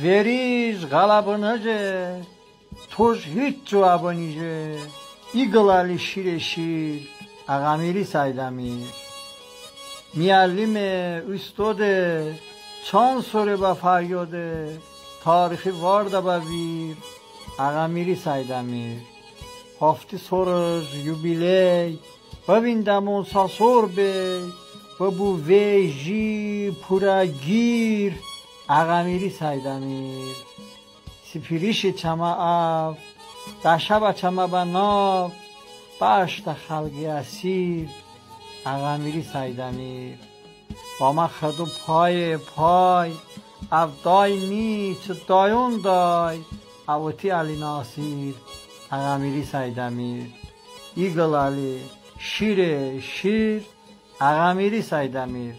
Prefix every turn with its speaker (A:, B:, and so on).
A: Veriz galabınıcı, toz hiç cevabınıcı, İgılali şireşir, ağamiri saydamir. Miyallime, üstadı, çan soru با فریاده تاریخی وارد ببیر اغمیری سایدمیر هفته سورز یوبیلی ببیندمون ساسور بی ببو ویجی پورگیر اغمیری سایدمیر سپیریش چما اف دشب چما بناف باشت خلقی اسیر اغمیری سایدمیر با ما خدو پای او دای نیچ دایون دای اوتی علی ناصیر اغمیری سایدمیر ایگل علی شیر اغمیری سایدمیر